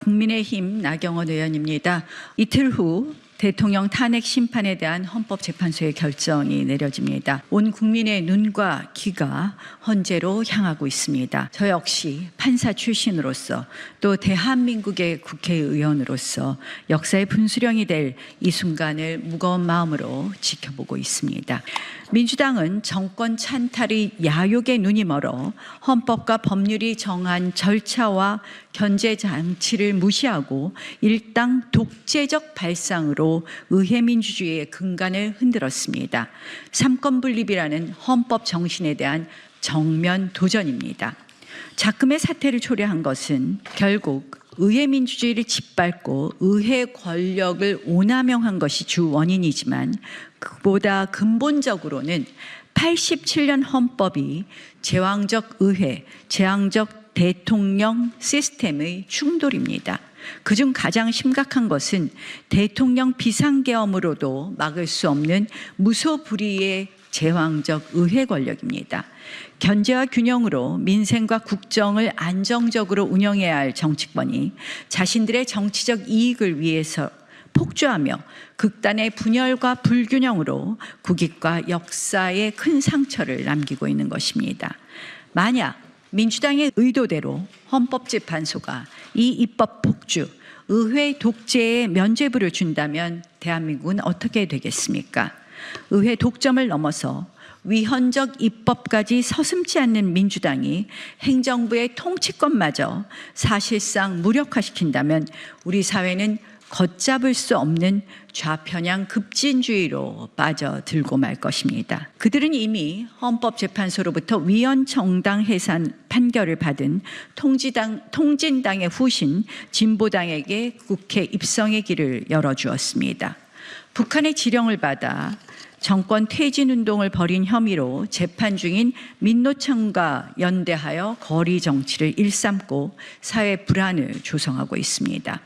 국민의힘 나경원 의원입니다. 이틀 후 대통령 탄핵 심판에 대한 헌법재판소의 결정이 내려집니다. 온 국민의 눈과 귀가 헌재로 향하고 있습니다. 저 역시 판사 출신으로서 또 대한민국의 국회의원으로서 역사의 분수령이 될 이 순간을 무거운 마음으로 지켜보고 있습니다. 민주당은 정권 찬탈의 야욕에 눈이 멀어 헌법과 법률이 정한 절차와 견제 장치를 무시하고 일당 독재적 발상으로 의회 민주주의의 근간을 흔들었습니다. 삼권분립이라는 헌법 정신에 대한 정면 도전입니다. 작금의 사태를 초래한 것은 결국 의회 민주주의를 짓밟고 의회 권력을 오남용한 것이 주 원인이지만 그보다 근본적으로는 87년 헌법이 제왕적 의회, 제왕적 대통령 시스템의 충돌입니다. 그중 가장 심각한 것은 대통령 비상계엄으로도 막을 수 없는 무소불위의 제왕적 의회 권력입니다. 견제와 균형으로 민생과 국정을 안정적으로 운영해야 할 정치권이 자신들의 정치적 이익을 위해서 폭주하며 극단의 분열과 불균형으로 국익과 역사에 큰 상처를 남기고 있는 것입니다. 만약 민주당의 의도대로 헌법재판소가 이 입법 폭주, 의회 독재에 면죄부를 준다면 대한민국은 어떻게 되겠습니까? 의회 독점을 넘어서 위헌적 입법까지 서슴지 않는 민주당이 행정부의 통치권마저 사실상 무력화시킨다면 우리 사회는 걷잡을 수 없는 좌편향 급진주의로 빠져들고 말 것입니다. 그들은 이미 헌법재판소로부터 위헌정당 해산 판결을 받은 통진당의 후신 진보당에게 국회 입성의 길을 열어주었습니다. 북한의 지령을 받아 정권 퇴진운동을 벌인 혐의로 재판 중인 민노총과 연대하여 거리 정치를 일삼고 사회 불안을 조성하고 있습니다.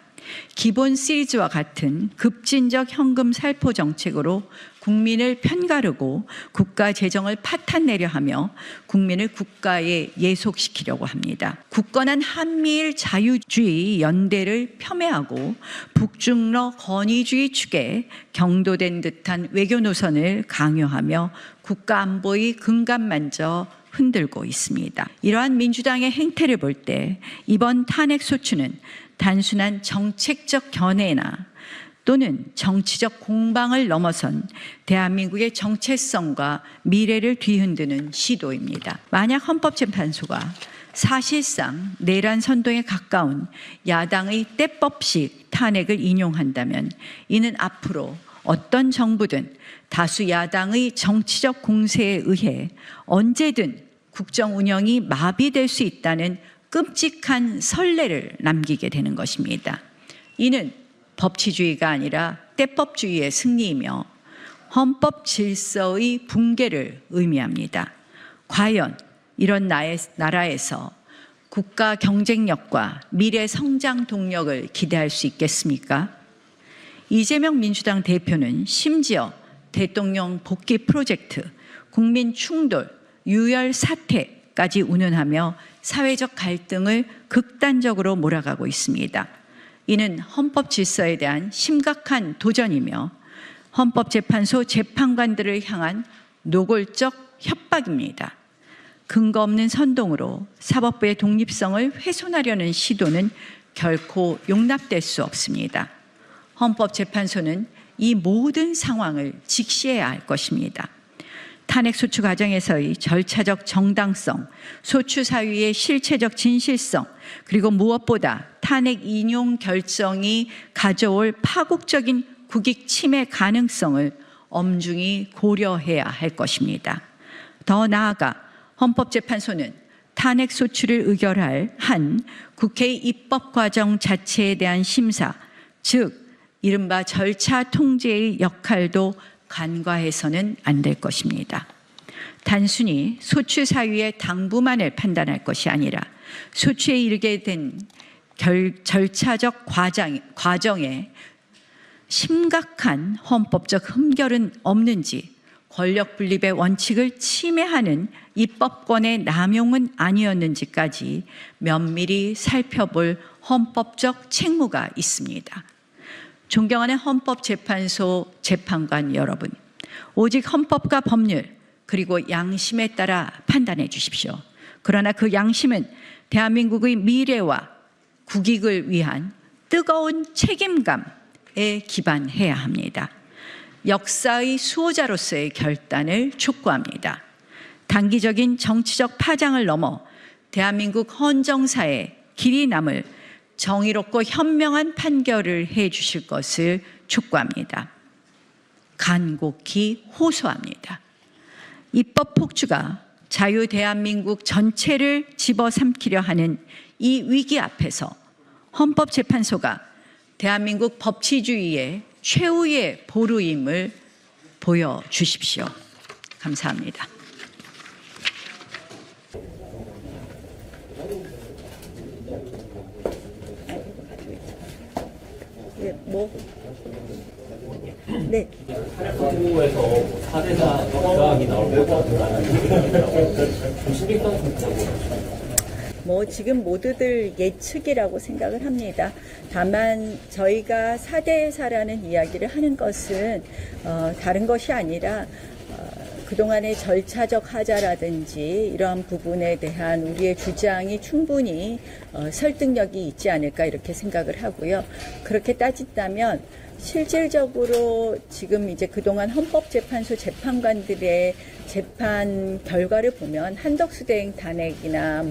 기본 시리즈와 같은 급진적 현금 살포 정책으로 국민을 편가르고 국가 재정을 파탄내려 하며 국민을 국가에 예속시키려고 합니다. 굳건한 한미일 자유주의 연대를 폄훼하고 북중러 권위주의 축에 경도된 듯한 외교 노선을 강요하며 국가 안보의 근간만저 흔들고 있습니다. 이러한 민주당의 행태를 볼 때 이번 탄핵 소추는 단순한 정책적 견해나 또는 정치적 공방을 넘어선 대한민국의 정체성과 미래를 뒤흔드는 시도입니다. 만약 헌법재판소가 사실상 내란 선동에 가까운 야당의 때법식 탄핵을 인용한다면 이는 앞으로 어떤 정부든 다수 야당의 정치적 공세에 의해 언제든 국정 운영이 마비될 수 있다는 끔찍한 선례를 남기게 되는 것입니다. 이는 법치주의가 아니라 때법주의의 승리이며 헌법 질서의 붕괴를 의미합니다. 과연 이런 나라에서 국가 경쟁력과 미래 성장 동력을 기대할 수 있겠습니까? 이재명 민주당 대표는 심지어 대통령 복귀 프로젝트, 국민 충돌, 유혈 사태까지 운운하며 사회적 갈등을 극단적으로 몰아가고 있습니다. 이는 헌법 질서에 대한 심각한 도전이며 헌법재판소 재판관들을 향한 노골적 협박입니다. 근거 없는 선동으로 사법부의 독립성을 훼손하려는 시도는 결코 용납될 수 없습니다. 헌법재판소는 이 모든 상황을 직시해야 할 것입니다. 탄핵 소추 과정에서의 절차적 정당성, 소추 사유의 실체적 진실성, 그리고 무엇보다 탄핵 인용 결정이 가져올 파국적인 국익 침해 가능성을 엄중히 고려해야 할 것입니다. 더 나아가 헌법재판소는 탄핵 소추를 의결할 한 국회의 입법 과정 자체에 대한 심사, 즉 이른바 절차 통제의 역할도 간과해서는 안 될 것입니다. 단순히 소추 사유의 당부만을 판단할 것이 아니라 소추에 이르게 된 절차적 과정에 심각한 헌법적 흠결은 없는지, 권력 분립의 원칙을 침해하는 입법권의 남용은 아니었는지까지 면밀히 살펴볼 헌법적 책무가 있습니다. 존경하는 헌법재판소 재판관 여러분, 오직 헌법과 법률 그리고 양심에 따라 판단해 주십시오. 그러나 그 양심은 대한민국의 미래와 국익을 위한 뜨거운 책임감에 기반해야 합니다. 역사의 수호자로서의 결단을 촉구합니다. 단기적인 정치적 파장을 넘어 대한민국 헌정사에 길이 남을 정의롭고 현명한 판결을 해 주실 것을 촉구합니다. 간곡히 호소합니다. 입법 폭주가 자유 대한민국 전체를 집어삼키려 하는 이 위기 앞에서 헌법재판소가 대한민국 법치주의의 최후의 보루임을 보여주십시오. 감사합니다. 네. 후보에서 4대4 조항이 나올 것 같은 지금 모두들 예측이라고 생각을 합니다. 다만 저희가 4대4라는 이야기를 하는 것은 다른 것이 아니라 그동안의 절차적 하자라든지 이러한 부분에 대한 우리의 주장이 충분히 설득력이 있지 않을까 이렇게 생각을 하고요. 그렇게 따진다면 실질적으로 지금 이제 그동안 헌법재판소 재판관들의 재판 결과를 보면 한덕수 대행 탄핵이나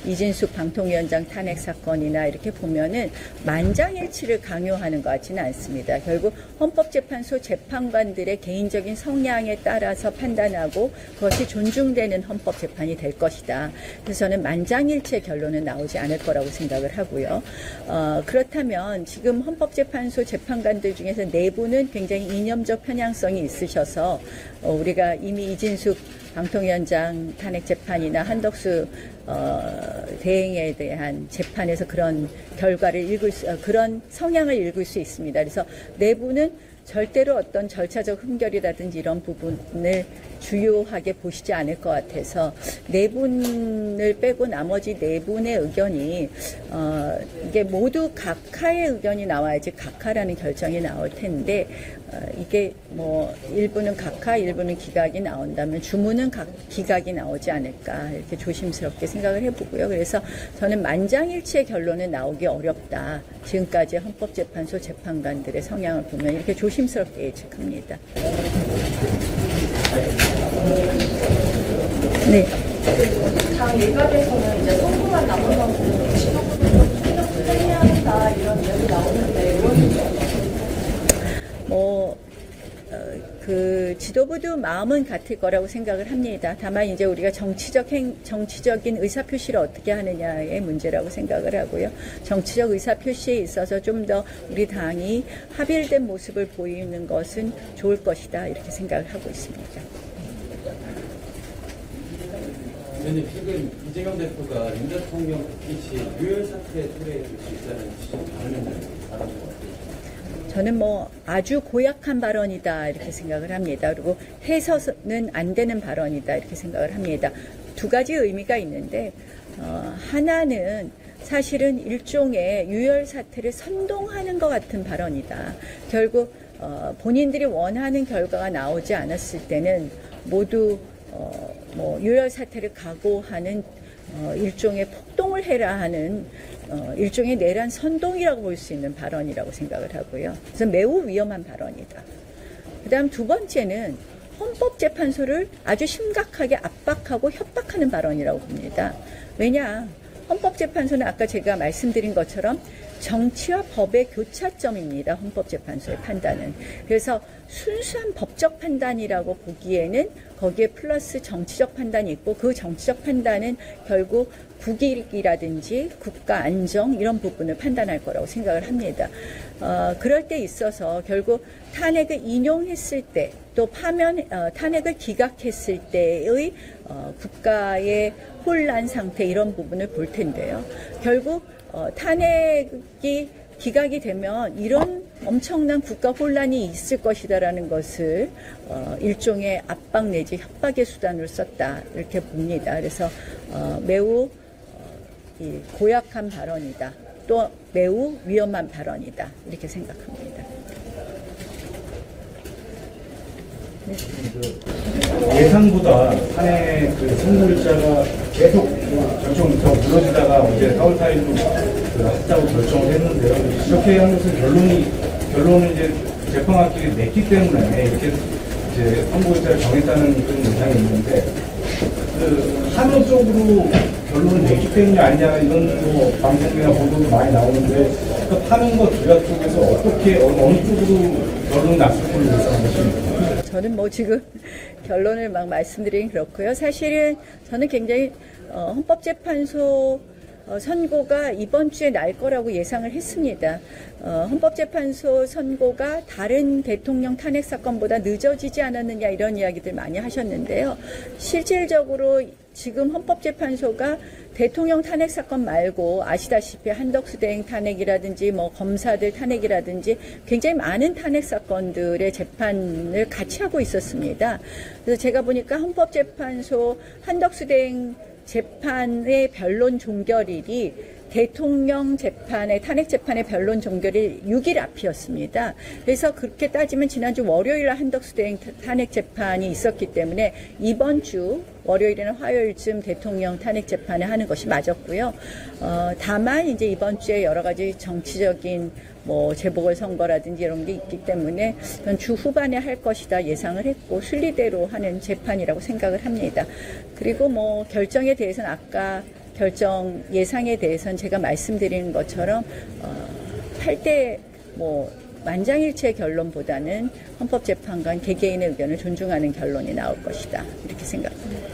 이진숙 방통위원장 탄핵 사건이나 이렇게 보면은 만장일치를 강요하는 것 같지는 않습니다. 결국 헌법재판소 재판관들의 개인적인 성향에 따라서 판단하고 그것이 존중되는 헌법재판이 될 것이다. 그래서 저는 만장일치의 결론은 나오지 않을 거라고 생각을 하고요. 그렇다면 지금 헌법재판소 재판관들 중에서 내부는 굉장히 이념적 편향성이 있으셔서 우리가 이미 이진숙 방통위원장 탄핵 재판이나 한덕수 대행에 대한 재판에서 그런 결과를 그런 성향을 읽을 수 있습니다. 그래서 내부는 절대로 어떤 절차적 흠결이라든지 이런 부분을 주요하게 보시지 않을 것 같아서 네 분을 빼고 나머지 네 분의 의견이 이게 모두 각하의 의견이 나와야지 각하라는 결정이 나올 텐데 이게 일부는 각하, 일부는 기각이 나온다면 주문은 기각이 나오지 않을까 이렇게 조심스럽게 생각을 해보고요. 그래서 저는 만장일치의 결론은 나오기 어렵다. 지금까지 헌법재판소 재판관들의 성향을 보면 이렇게 조심스럽게 예측합니다. 네. 당 일각에서는 이제 선거만 남은 지도부도 편리하다 이런 이야기 나오는데 그 지도부도 마음은 같을 거라고 생각을 합니다. 다만 이제 우리가 정치적인 의사표시를 어떻게 하느냐의 문제라고 생각을 하고요. 정치적 의사표시에 있어서 좀 더 우리 당이 합일된 모습을 보이는 것은 좋을 것이다 이렇게 생각을 하고 있습니다. 의원님, 최근 이재명 대표가 윤 대통령 복귀 시 유혈 사태에 초래될 수 있다는 발언을 하는 것 같아요. 저는 아주 고약한 발언이다 이렇게 생각을 합니다. 그리고 해서는 안 되는 발언이다 이렇게 생각을 합니다. 두 가지 의미가 있는데 하나는 사실은 일종의 유혈 사태를 선동하는 것 같은 발언이다. 결국 본인들이 원하는 결과가 나오지 않았을 때는 모두 유혈 사태를 각오하는 일종의 폭동을 해라 하는 일종의 내란 선동이라고 볼 수 있는 발언이라고 생각을 하고요. 그래서 매우 위험한 발언이다. 그다음 두 번째는 헌법재판소를 아주 심각하게 압박하고 협박하는 발언이라고 봅니다. 왜냐? 헌법재판소는 아까 제가 말씀드린 것처럼 정치와 법의 교차점입니다. 헌법재판소의 판단은. 그래서 순수한 법적 판단이라고 보기에는 거기에 플러스 정치적 판단이 있고 그 정치적 판단은 결국 국익이라든지 국가 안정 이런 부분을 판단할 거라고 생각을 합니다. 그럴 때 있어서 결국 탄핵을 인용했을 때 또 탄핵을 기각했을 때의 국가의 혼란 상태 이런 부분을 볼 텐데요. 결국 탄핵이 기각이 되면 이런 엄청난 국가 혼란이 있을 것이다라는 것을 일종의 압박 내지 협박의 수단으로 썼다 이렇게 봅니다. 그래서 매우 고약한 발언이다 또 매우 위험한 발언이다. 이렇게 생각합니다. 예상보다 탄핵 그 선고일자가 계속 결정부터 무너지다가 어제 4월 4일로 하자고 결정을 했는데요. 이렇게 한 것은 결론은 이제 재판관끼리 냈기 때문에 이렇게 이제 선고일자를 정했다는 그런 인상이 있는데 그 하는 쪽으로 결론을 냈기 때문이 아니냐 이런 뭐 방송이나 보도도 많이 나오는데 그 파는 거 두 약 쪽에서 어떻게 어느 쪽으로 결론이 났을 걸로 예상한 것입니까? 저는 뭐 지금 결론을 막 말씀드리긴 그렇고요. 사실은 저는 굉장히 헌법재판소 선고가 이번 주에 날 거라고 예상을 했습니다. 헌법재판소 선고가 다른 대통령 탄핵 사건보다 늦어지지 않았느냐 이런 이야기들 많이 하셨는데요. 실질적으로 지금 헌법재판소가 대통령 탄핵 사건 말고 아시다시피 한덕수 대행 탄핵이라든지 뭐 검사들 탄핵이라든지 굉장히 많은 탄핵 사건들의 재판을 같이 하고 있었습니다. 그래서 제가 보니까 헌법재판소 한덕수 대행 재판의 변론 종결일이 대통령 재판의 탄핵 재판의 변론 종결일 6일 앞이었습니다. 그래서 그렇게 따지면 지난주 월요일 날 한덕수 대행 탄핵 재판이 있었기 때문에 이번 주 월요일이나 화요일쯤 대통령 탄핵 재판을 하는 것이 맞았고요. 다만 이제 이번 주에 여러 가지 정치적인 뭐 재보궐선거라든지 이런 게 있기 때문에 주 후반에 할 것이다 예상을 했고 순리대로 하는 재판이라고 생각을 합니다. 그리고 뭐 결정에 대해서는 아까 결정 예상에 대해서는 제가 말씀드린 것처럼 할 때 뭐 만장일치의 결론보다는 헌법재판관 개개인의 의견을 존중하는 결론이 나올 것이다 이렇게 생각합니다.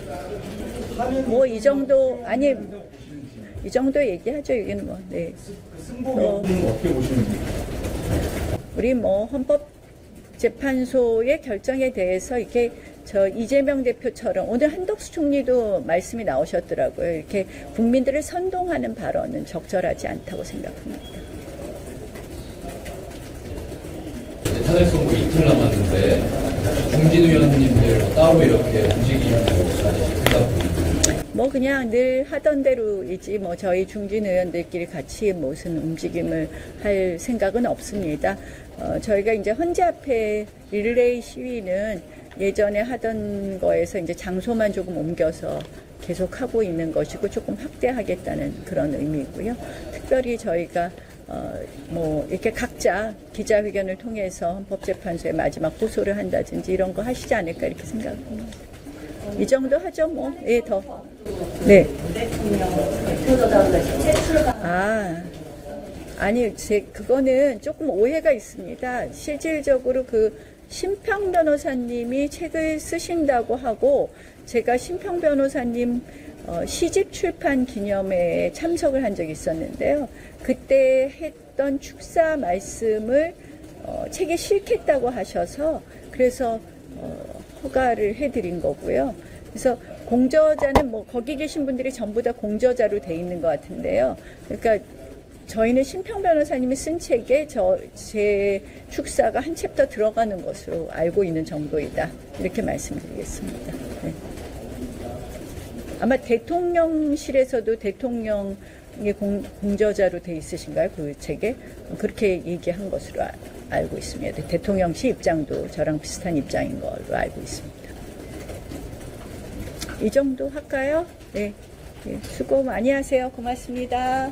뭐 이 정도 아니 이 정도 얘기하죠. 이게는 뭐 네. 승복 여부는 어떻게 보시는지? 우리 뭐 헌법재판소의 결정에 대해서 이렇게 저 이재명 대표처럼 오늘 한덕수 총리도 말씀이 나오셨더라고요. 이렇게 국민들을 선동하는 발언은 적절하지 않다고 생각합니다. 탄핵 선고 이틀 남았는데 중진 의원님들 따로 이렇게 움직이는 뭐 그냥 늘 하던 대로이지 뭐 저희 중진 의원들끼리 같이 무슨 움직임을 할 생각은 없습니다. 저희가 이제 헌재 앞에 릴레이 시위는 예전에 하던 거에서 이제 장소만 조금 옮겨서 계속 하고 있는 것이고 조금 확대하겠다는 그런 의미고요. 특별히 저희가 뭐 이렇게 각자 기자회견을 통해서 헌법재판소에 마지막 고소를 한다든지 이런 거 하시지 않을까 이렇게 생각합니다. 이 정도 하죠 뭐. 예, 더. 네. 아니 그거는 조금 오해가 있습니다. 실질적으로 그 심평 변호사님이 책을 쓰신다고 하고 제가 심평 변호사님 시집 출판 기념회에 참석을 한 적이 있었는데요. 그때 했던 축사 말씀을 책에 실겠다고 하셔서 그래서 허가를 해드린 거고요. 그래서 공저자는 뭐 거기 계신 분들이 전부 다 공저자로 돼 있는 것 같은데요. 그러니까 저희는 심평 변호사님이 쓴 책에 제 축사가 한 챕터 들어가는 것으로 알고 있는 정도이다. 이렇게 말씀드리겠습니다. 네. 아마 대통령실에서도 대통령이 공저자로 돼 있으신가요? 그 책에? 그렇게 얘기한 것으로 알고 있습니다. 대통령실 입장도 저랑 비슷한 입장인 걸로 알고 있습니다. 이 정도 할까요? 네. 수고 많이 하세요. 고맙습니다.